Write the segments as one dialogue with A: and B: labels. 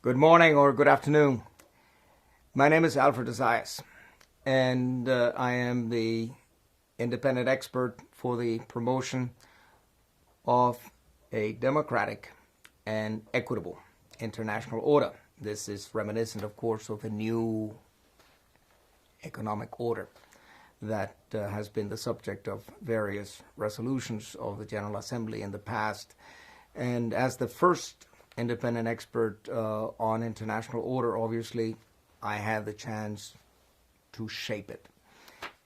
A: Good morning or good afternoon. My name is Alfred de Zayas, and I am the independent expert for the promotion of a democratic and equitable international order. This is reminiscent, of course, of a new economic order that has been the subject of various resolutions of the General Assembly in the past. And as the first independent expert on international order, obviously, I have the chance to shape it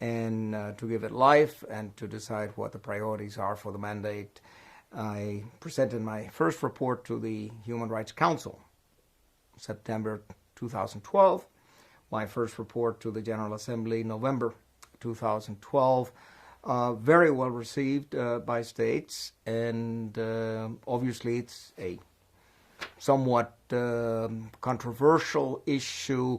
A: and to give it life and to decide what the priorities are for the mandate. I presented my first report to the Human Rights Council, September 2012. My first report to the General Assembly, November 2012. Very well received by states, and obviously it's a somewhat controversial issue.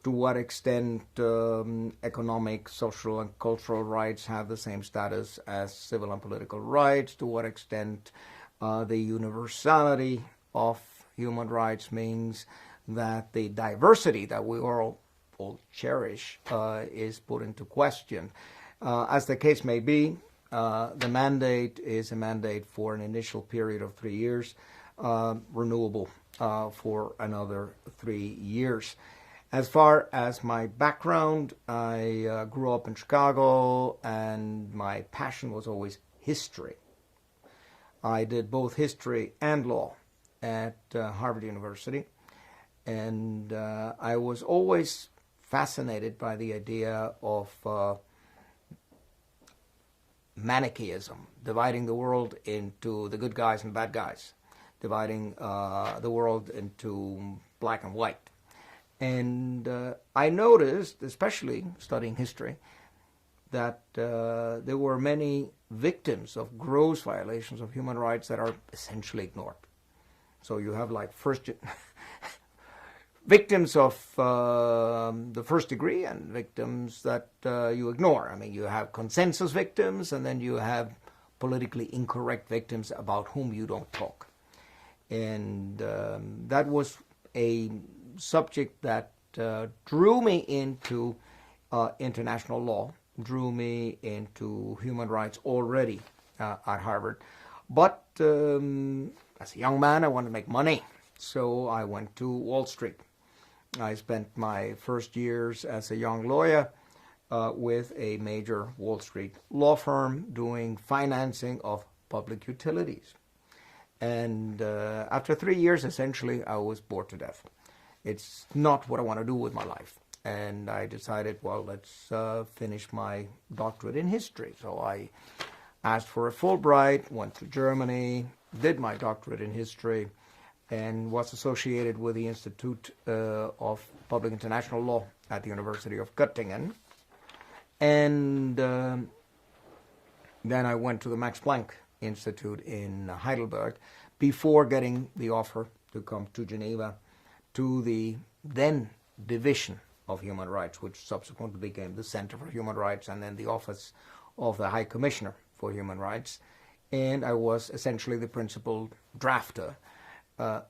A: To what extent economic, social, and cultural rights have the same status as civil and political rights? To what extent the universality of human rights means that the diversity that we all cherish is put into question? As the case may be, the mandate is a mandate for an initial period of 3 years, renewable for another 3 years. As far as my background, I grew up in Chicago, and my passion was always history. I did both history and law at Harvard University, and I was always fascinated by the idea of Manichaeism, dividing the world into the good guys and bad guys, dividing the world into black and white. And I noticed, especially studying history, that there were many victims of gross violations of human rights that are essentially ignored. So you have like victims of the first degree and victims that you ignore. I mean, you have consensus victims, and then you have politically incorrect victims about whom you don't talk. And that was a subject that drew me into international law, drew me into human rights already at Harvard. But as a young man, I wanted to make money, so I went to Wall Street. I spent my first years as a young lawyer with a major Wall Street law firm doing financing of public utilities. And after 3 years, essentially, I was bored to death. It's not what I want to do with my life. And I decided, well, let's finish my doctorate in history. So I asked for a Fulbright, went to Germany, did my doctorate in history, and was associated with the Institute of Public International Law at the University of Göttingen. And then I went to the Max Planck Institute in Heidelberg before getting the offer to come to Geneva to the then Division of Human Rights, which subsequently became the Center for Human Rights and then the Office of the High Commissioner for Human Rights. And I was essentially the principal drafter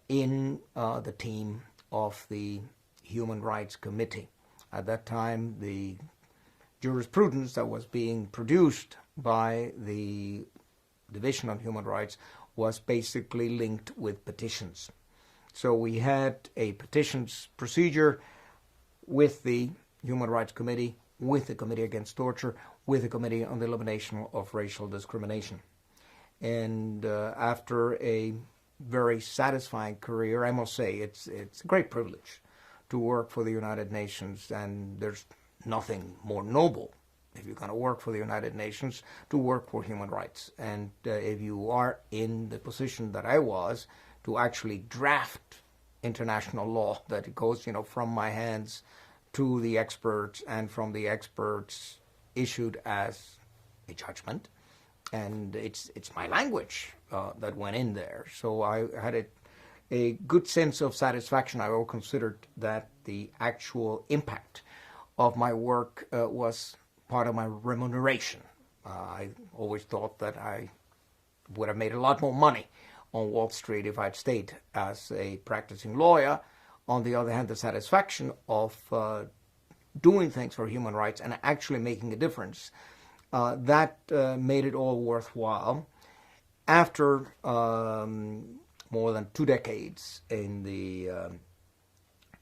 A: in the team of the Human Rights Committee. At that time, the jurisprudence that was being produced by the Division on Human Rights was basically linked with petitions. So we had a petitions procedure with the Human Rights Committee, with the Committee Against Torture, with the Committee on the Elimination of Racial Discrimination. And after a very satisfying career, I must say, it's a great privilege to work for the United Nations, and there's nothing more noble, if you're going to work for the United Nations, to work for human rights. And if you are in the position that I was, to actually draft international law, that it goes, from my hands to the experts, and from the experts issued as a judgment. And it's my language that went in there. So I had a good sense of satisfaction. I always considered that the actual impact of my work was part of my remuneration. I always thought that I would have made a lot more money on Wall Street if I'd stayed as a practicing lawyer On the other hand, the satisfaction of doing things for human rights and actually making a difference, that made it all worthwhile. After more than 2 decades in the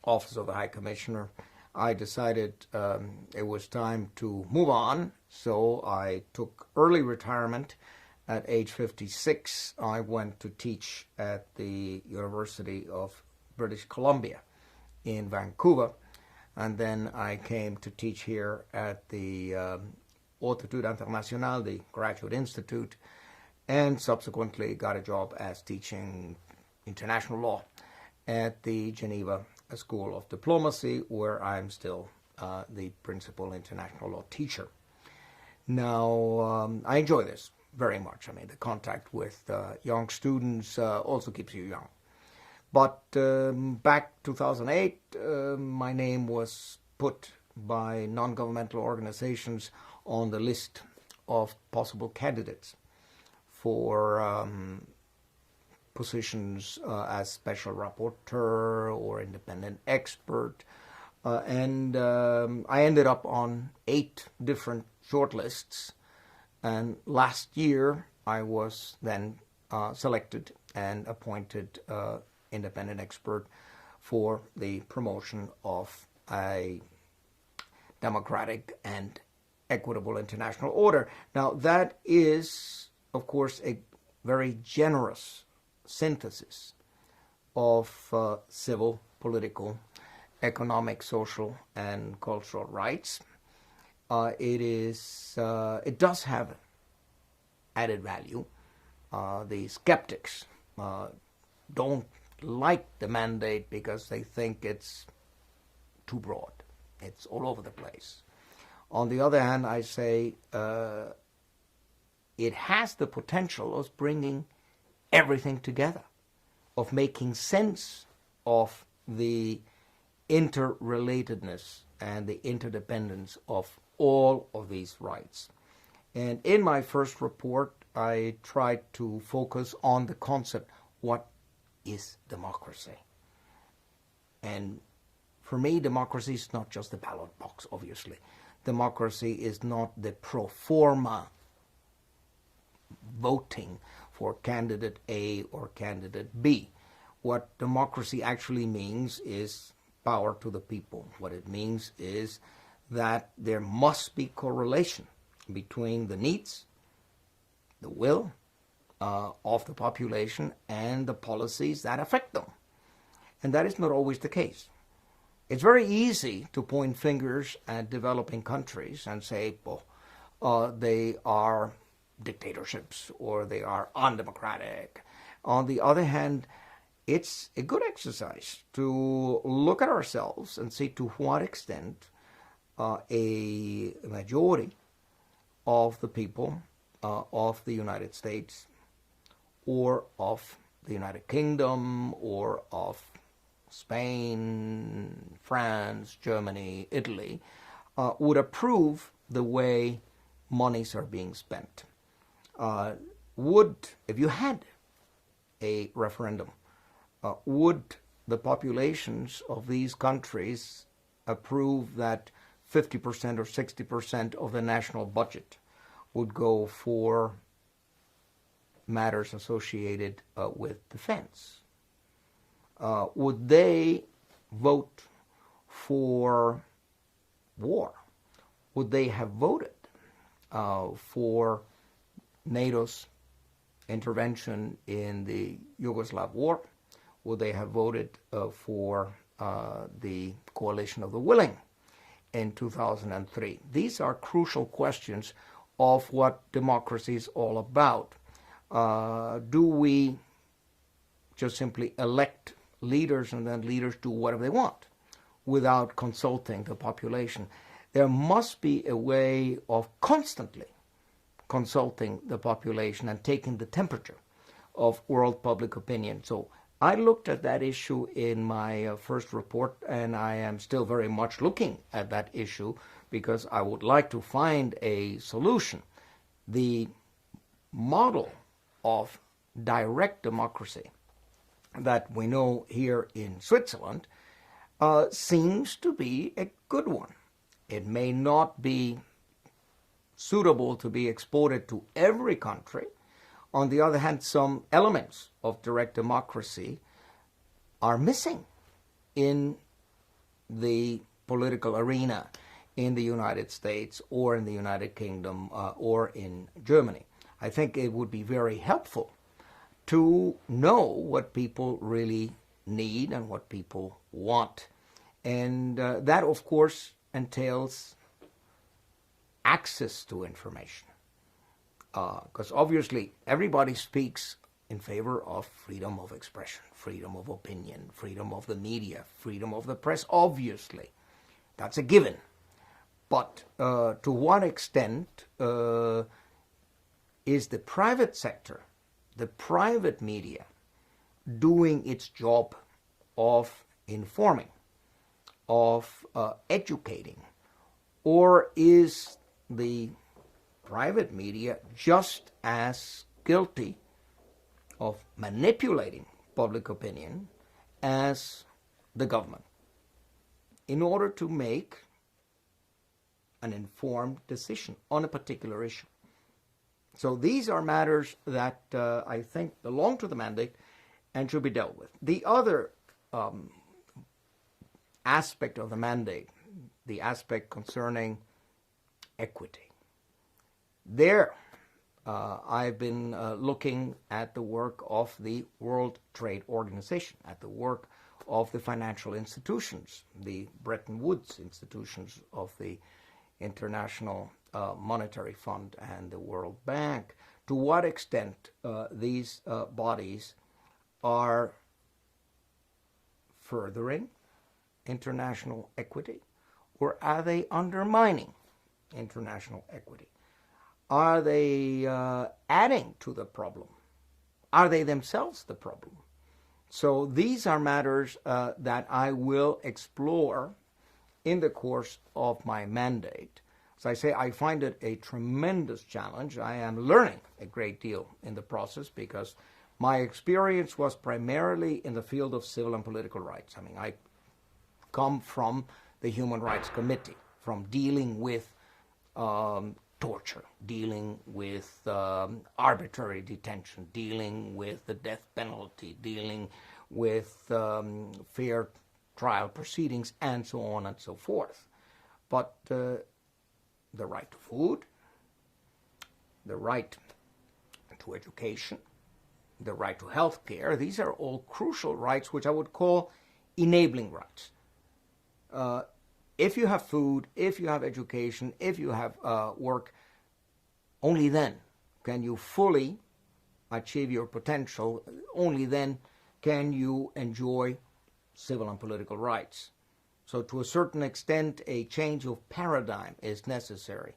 A: Office of the High Commissioner, I decided it was time to move on, so I took early retirement. At age 56, I went to teach at the University of British Columbia in Vancouver, and then I came to teach here at the Haute Études Internationales, the Graduate Institute, and subsequently got a job as teaching international law at the Geneva School of Diplomacy, where I'm still the principal international law teacher. Now, I enjoy this very much. I mean, the contact with young students also keeps you young. But back 2008, my name was put by non-governmental organizations on the list of possible candidates for positions as Special Rapporteur or independent expert. And I ended up on 8 different shortlists. And last year, I was then selected and appointed independent expert for the promotion of a democratic and equitable international order. Now, that is, of course, a very generous synthesis of civil, political, economic, social, and cultural rights. It does have added value. The skeptics don't like the mandate because they think it's too broad. It's all over the place. On the other hand, I say it has the potential of bringing everything together, of making sense of the interrelatedness and the interdependence of all of these rights. And in my first report, I tried to focus on the concept, what is democracy? And for me, democracy is not just the ballot box, obviously. Democracy is not the pro forma voting for candidate A or candidate B. What democracy actually means is power to the people. What it means is that there must be correlation between the needs, the will of the population, and the policies that affect them. And that is not always the case. It's very easy to point fingers at developing countries and say, well, they are dictatorships or they are undemocratic. On the other hand, it's a good exercise to look at ourselves and see to what extent a majority of the people of the United States or of the United Kingdom or of Spain, France, Germany, Italy would approve the way monies are being spent. If you had a referendum, would the populations of these countries approve that 50% or 60% of the national budget would go for matters associated with defense? Would they vote for war? Would they have voted for NATO's intervention in the Yugoslav war? Would they have voted for the coalition of the willing in 2003? These are crucial questions of what democracy is all about. Do we just simply elect leaders and then leaders do whatever they want without consulting the population? There must be a way of constantly consulting the population and taking the temperature of world public opinion. So I looked at that issue in my first report, and I am still very much looking at that issue because I would like to find a solution. The model of direct democracy that we know here in Switzerland seems to be a good one. It may not be suitable to be exported to every country. On the other hand, some elements of direct democracy are missing in the political arena in the United States or in the United Kingdom or in Germany. I think it would be very helpful to know what people really need and what people want. And that, of course, entails access to information. Because obviously everybody speaks in favor of freedom of expression, freedom of opinion, freedom of the media, freedom of the press, obviously. That's a given. But to what extent is the private sector, the private media, doing its job of informing, of educating, or is the private media just as guilty of manipulating public opinion as the government in order to make an informed decision on a particular issue? So these are matters that I think belong to the mandate and should be dealt with. The other aspect of the mandate, the aspect concerning equity. There, I've been looking at the work of the World Trade Organization, at the work of the financial institutions, the Bretton Woods institutions of the International Monetary Fund and the World Bank. To what extent these bodies are furthering international equity, or are they undermining international equity? Are they adding to the problem? Are they themselves the problem? So these are matters that I will explore in the course of my mandate. As I say, I find it a tremendous challenge. I am learning a great deal in the process because my experience was primarily in the field of civil and political rights. I mean, I come from the Human Rights Committee, from dealing with torture, dealing with arbitrary detention, dealing with the death penalty, dealing with fair trial proceedings, and so on and so forth. But the right to food, the right to education, the right to health care, these are all crucial rights which I would call enabling rights. If you have food, if you have education, if you have work, only then can you fully achieve your potential. Only then can you enjoy civil and political rights. So to a certain extent, a change of paradigm is necessary.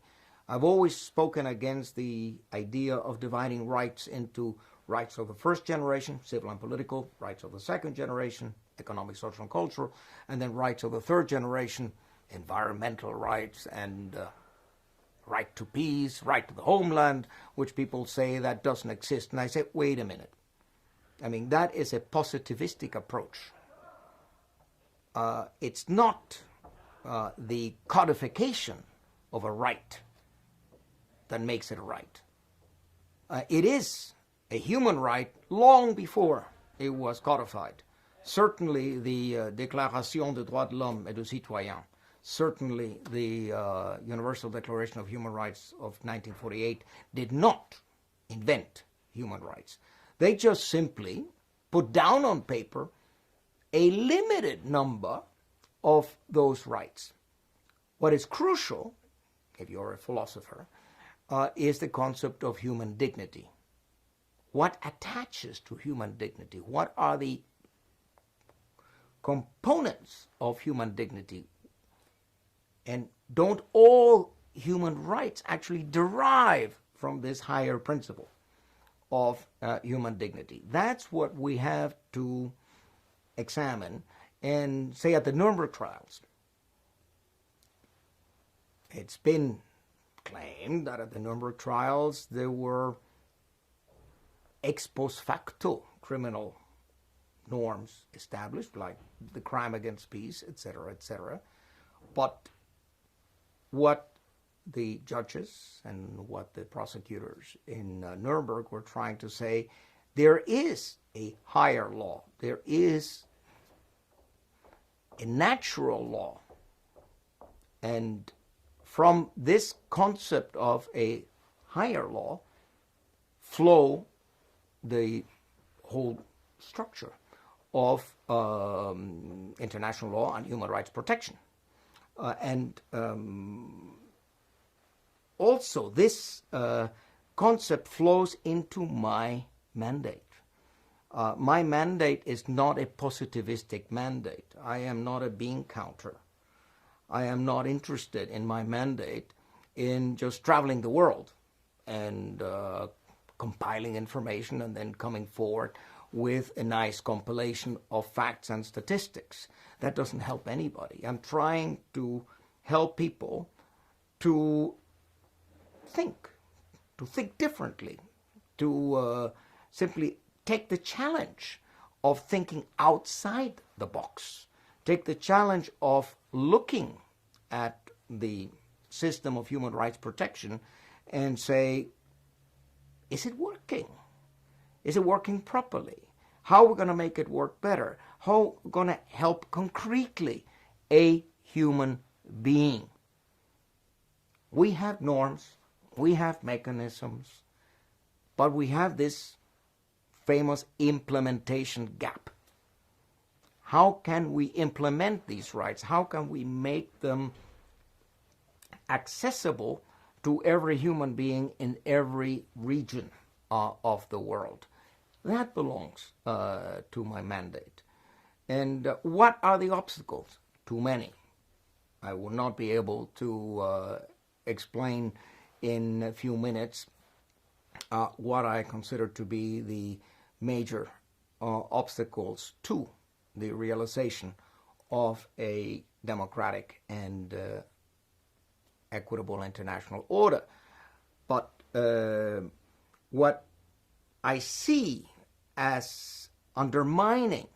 A: I've always spoken against the idea of dividing rights into rights of the first generation, civil and political, rights of the second generation, economic, social, and cultural, and then rights of the third generation, environmental rights and right to peace, right to the homeland, which people say that doesn't exist. And I say, wait a minute. I mean, that is a positivistic approach. It's not the codification of a right that makes it a right. It is a human right long before it was codified. Certainly the Déclaration des droits de l'homme et du citoyen, certainly the Universal Declaration of Human Rights of 1948 did not invent human rights. They just simply put down on paper a limited number of those rights. What is crucial, if you're a philosopher, is the concept of human dignity. What attaches to human dignity? What are the components of human dignity? And don't all human rights actually derive from this higher principle of human dignity? That's what we have to examine. And say at the Nuremberg trials, it's been claimed that at the Nuremberg trials there were ex post facto criminal norms established, like the crime against peace, etc., etc. But what the judges and what the prosecutors in Nuremberg were trying to say, there is a higher law. There is a natural law. And from this concept of a higher law flow the whole structure of international law and human rights protection. Also, this concept flows into my mandate. My mandate is not a positivistic mandate. I am not a bean counter. I am not interested in my mandate in just traveling the world and compiling information and then coming forward with a nice compilation of facts and statistics. That doesn't help anybody. I'm trying to help people to think differently, to simply take the challenge of thinking outside the box, take the challenge of looking at the system of human rights protection and say, is it working? Is it working properly? How are we going to make it work better? How are we going to help concretely a human being? We have norms, we have mechanisms, but we have this famous implementation gap. How can we implement these rights? How can we make them accessible to every human being in every region of the world? That belongs to my mandate. And what are the obstacles? Too many. I will not be able to explain in a few minutes what I consider to be the major obstacles to the realization of a democratic and equitable international order. But what I see as undermining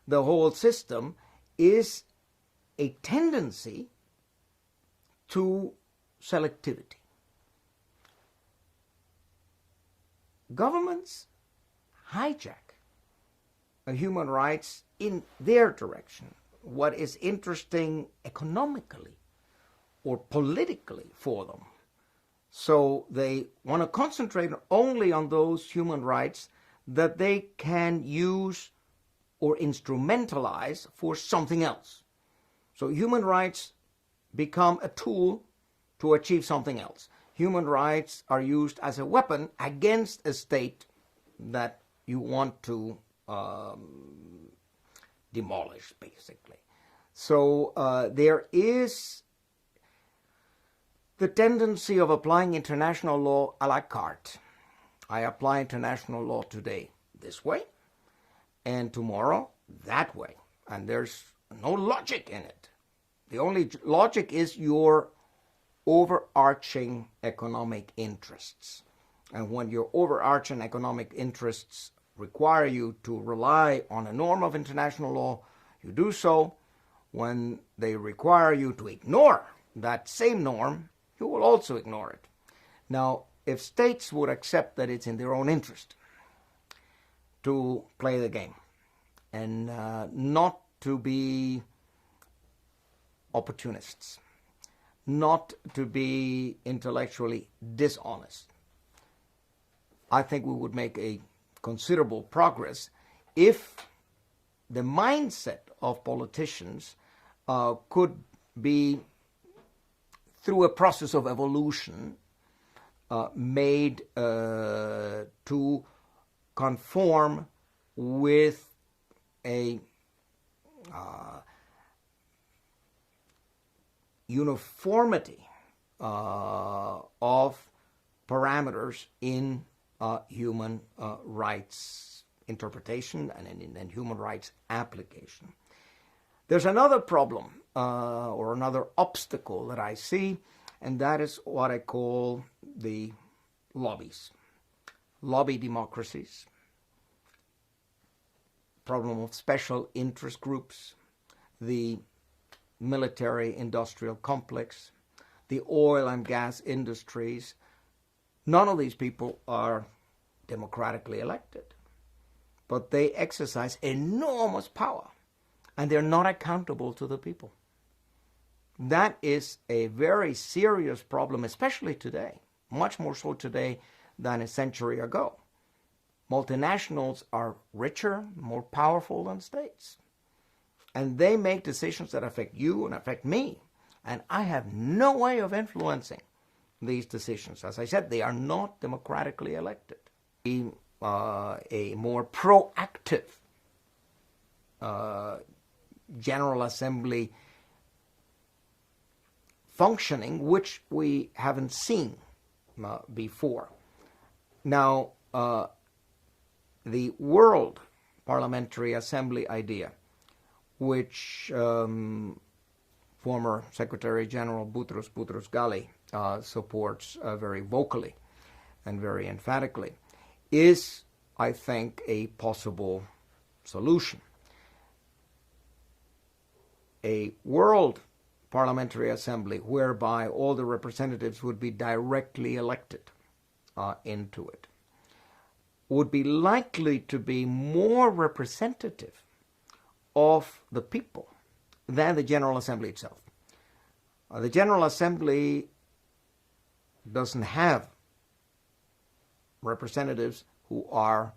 A: the whole system is a tendency to selectivity. Governments hijack human rights in their direction. What is interesting economically or politically for them. So they want to concentrate only on those human rights that they can use or instrumentalize for something else. So human rights become a tool to achieve something else. Human rights are used as a weapon against a state that you want to demolish, basically. So there is the tendency of applying international law a la carte. I apply international law today this way, and tomorrow that way. And there's no logic in it. The only logic is your overarching economic interests. And when your overarching economic interests require you to rely on a norm of international law, you do so. When they require you to ignore that same norm, you will also ignore it. Now, if states would accept that it's in their own interest to play the game and not to be opportunists, not to be intellectually dishonest, I think we would make a considerable progress if the mindset of politicians could be, through a process of evolution, made to conform with a uniformity of parameters in human rights interpretation and in human rights application. There's another problem or another obstacle that I see, and that is what I call the lobbies. Lobby democracies, problem of special interest groups, the military-industrial complex, the oil and gas industries. None of these people are democratically elected, but they exercise enormous power, and they're not accountable to the people. That is a very serious problem, especially today, much more so today than a century ago. Multinationals are richer, more powerful than states. And they make decisions that affect you and affect me. And I have no way of influencing these decisions. As I said, they are not democratically elected. A more proactive General Assembly functioning, which we haven't seen before. Now, the World Parliamentary Assembly idea, which former Secretary General Boutros Ghali supports very vocally and very emphatically, is, I think, a possible solution. A World Parliamentary Assembly whereby all the representatives would be directly elected into it would be likely to be more representative of the people than the General Assembly itself. The General Assembly doesn't have representatives who are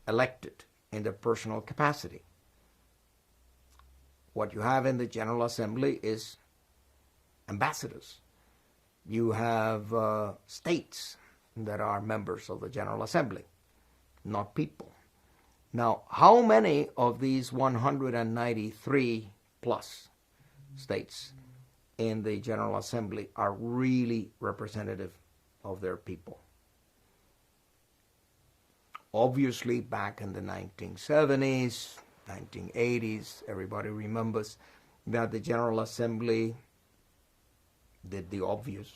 A: elected in their personal capacity. What you have in the General Assembly is ambassadors. You have states that are members of the General Assembly, not people. Now, how many of these 193 plus states in the General Assembly are really representative of their people? Obviously, back in the 1970s, 1980s, everybody remembers that the General Assembly did the obvious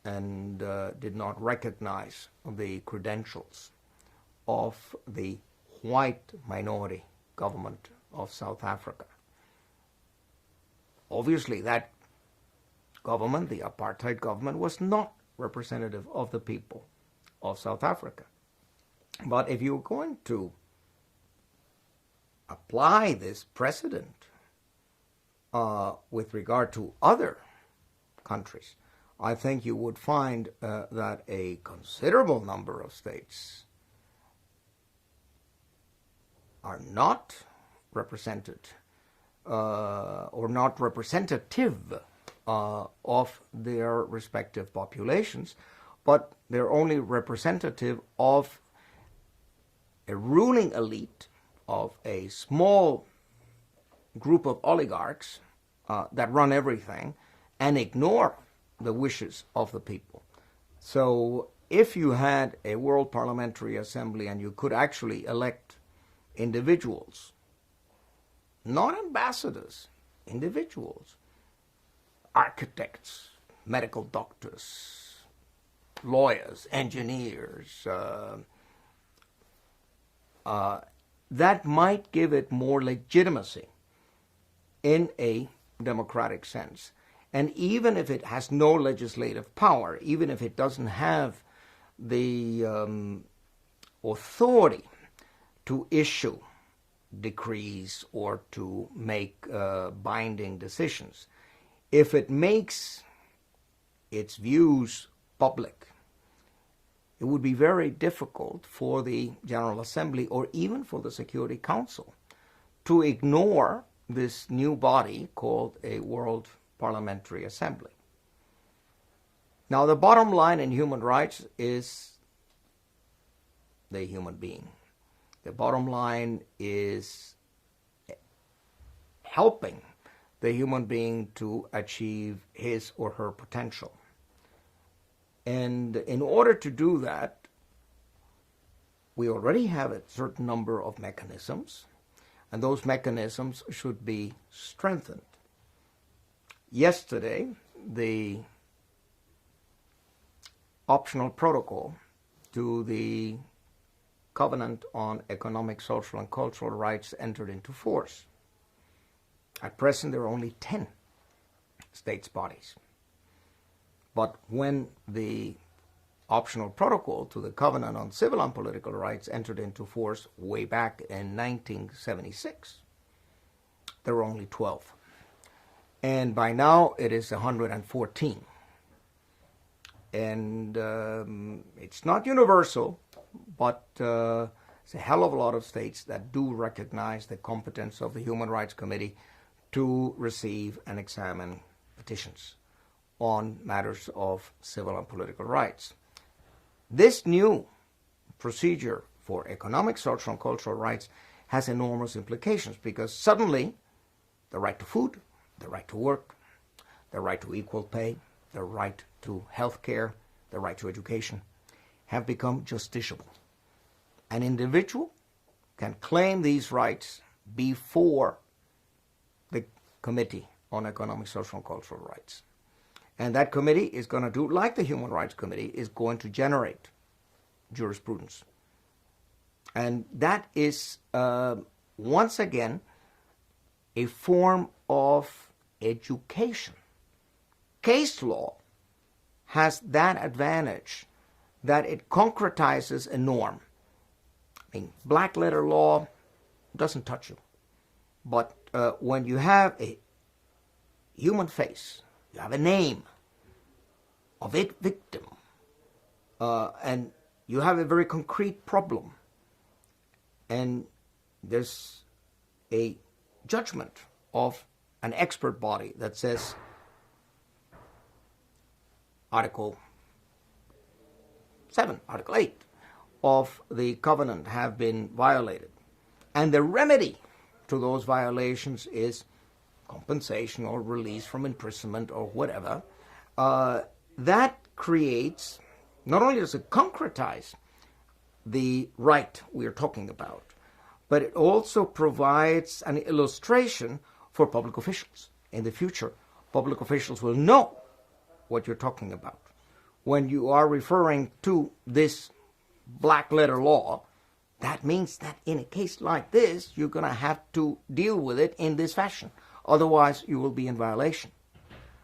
A: and did not recognize the credentials of the white minority government of South Africa. Obviously, that government, the apartheid government, was not representative of the people of South Africa. But if you're going to apply this precedent with regard to other countries, I think you would find that a considerable number of states are not represented or not representative of their respective populations, but they're only representative of a ruling elite, of a small group of oligarchs that run everything and ignore the wishes of the people. So if you had a World Parliamentary Assembly and you could actually elect individuals, not ambassadors, individuals, architects, medical doctors, lawyers, engineers, that might give it more legitimacy in a democratic sense. And even if it has no legislative power, even if it doesn't have the authority to issue decrees or to make binding decisions, if it makes its views public, it would be very difficult for the General Assembly or even for the Security Council to ignore this new body called a World Parliamentary Assembly. Now, the bottom line in human rights is the human being. The bottom line is helping the human being to achieve his or her potential. And in order to do that, we already have a certain number of mechanisms, and those mechanisms should be strengthened. Yesterday, the optional protocol to the Covenant on Economic, Social, and Cultural Rights entered into force. At present, there are only 10 states bodies. But when the optional protocol to the Covenant on Civil and Political Rights entered into force way back in 1976, there were only 12. And by now, it is 114. And it's not universal, but it's a hell of a lot of states that do recognize the competence of the Human Rights Committee to receive and examine petitions on matters of civil and political rights. This new procedure for economic, social, and cultural rights has enormous implications because suddenly the right to food, the right to work, the right to equal pay, the right to health care, the right to education have become justiciable. An individual can claim these rights before the Committee on Economic, Social, and Cultural Rights. And that committee is going to do, like the Human Rights Committee, is going to generate jurisprudence. And that is, once again, a form of education. Case law has that advantage that it concretizes a norm. I mean, black letter law doesn't touch you. But when you have a human face, you have a name of a victim, and you have a very concrete problem, and there's a judgment of an expert body that says Article 7, Article 8 of the Covenant have been violated. And the remedy to those violations is compensation or release from imprisonment or whatever. That creates, not only does it concretize the right we are talking about, but it also provides an illustration for public officials. In the future, public officials will know what you're talking about. When you are referring to this black letter law, that means that in a case like this, you're going to have to deal with it in this fashion. Otherwise, you will be in violation.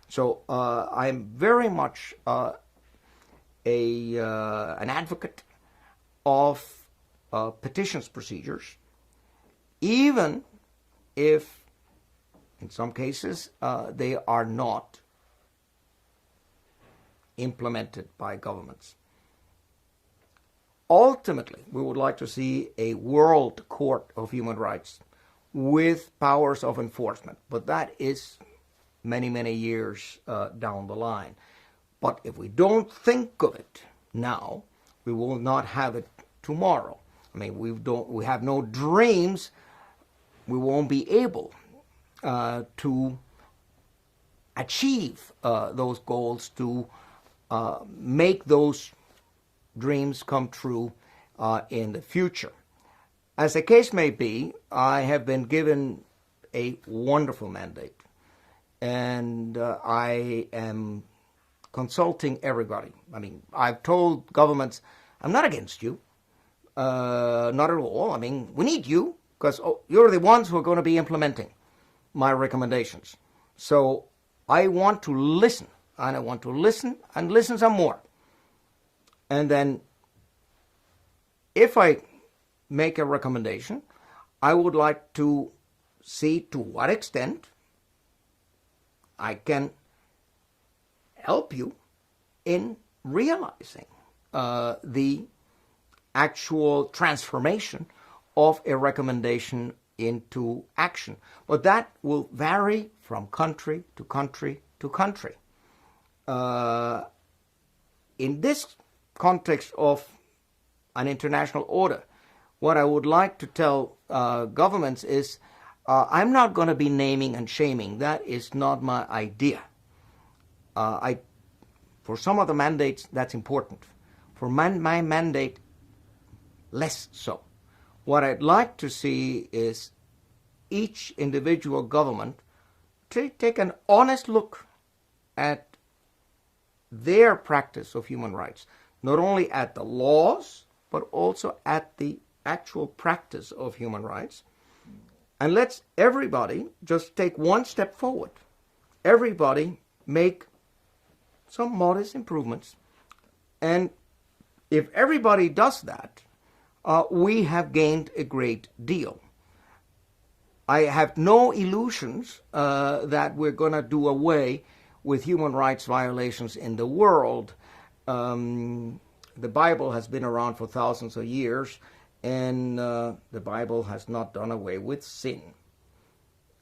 A: So I'm very much an advocate of petitions procedures, even if, in some cases, they are not implemented by governments. Ultimately, we would like to see a world court of human rights with powers of enforcement, but that is many, many years down the line. But if we don't think of it now, we will not have it tomorrow. I mean, we have no dreams. We won't be able to achieve those goals, to make those dreams come true in the future. As the case may be, I have been given a wonderful mandate, and I am consulting everybody. I mean, I've told governments, I'm not against you, not at all. I mean, we need you, because you're the ones who are going to be implementing my recommendations. So I want to listen, and I want to listen and listen some more. And then if I make a recommendation, I would like to see to what extent I can help you in realizing the actual transformation of a recommendation into action. But that will vary from country to country to country. In this context of an international order, what I would like to tell governments is I'm not going to be naming and shaming. That is not my idea. For some of the mandates, that's important. For my mandate, less so. What I'd like to see is each individual government to take an honest look at their practice of human rights, not only at the laws but also at the actual practice of human rights. And let's everybody just take one step forward. Everybody make some modest improvements. And if everybody does that, we have gained a great deal. I have no illusions that we're going to do away with human rights violations in the world. The Bible has been around for thousands of years, and the Bible has not done away with sin.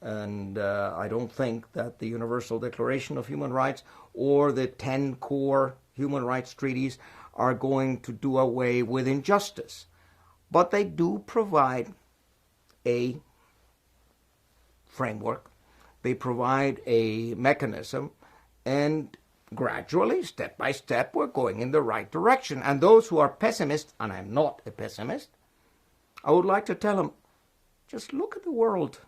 A: And I don't think that the Universal Declaration of Human Rights or the 10 core human rights treaties are going to do away with injustice. But they do provide a framework. They provide a mechanism, and gradually, step by step, we're going in the right direction. And those who are pessimists, and I'm not a pessimist, I would like to tell them, just look at the world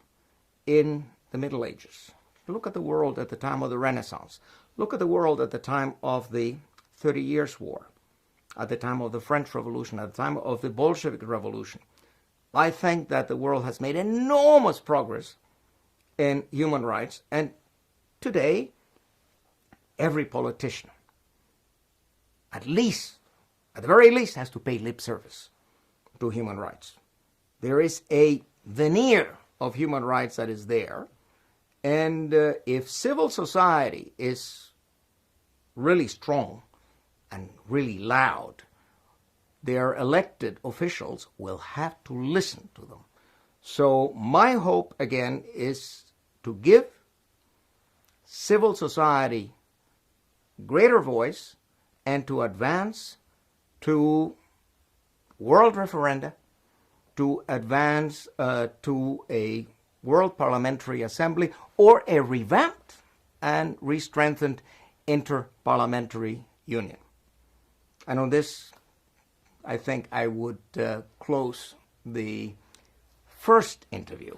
A: in the Middle Ages. Look at the world at the time of the Renaissance. Look at the world at the time of the 30 Years' War, at the time of the French Revolution, at the time of the Bolshevik Revolution. I think that the world has made enormous progress in human rights, and today, every politician, at the very least, has to pay lip service to human rights. There is a veneer of human rights that is there, and if civil society is really strong and really loud, their elected officials will have to listen to them. So my hope, again, is to give civil society greater voice and to advance to world referenda, to advance to a World Parliamentary Assembly or a revamped and re-strengthened Inter-Parliamentary Union. And on this, I think I would close the first interview.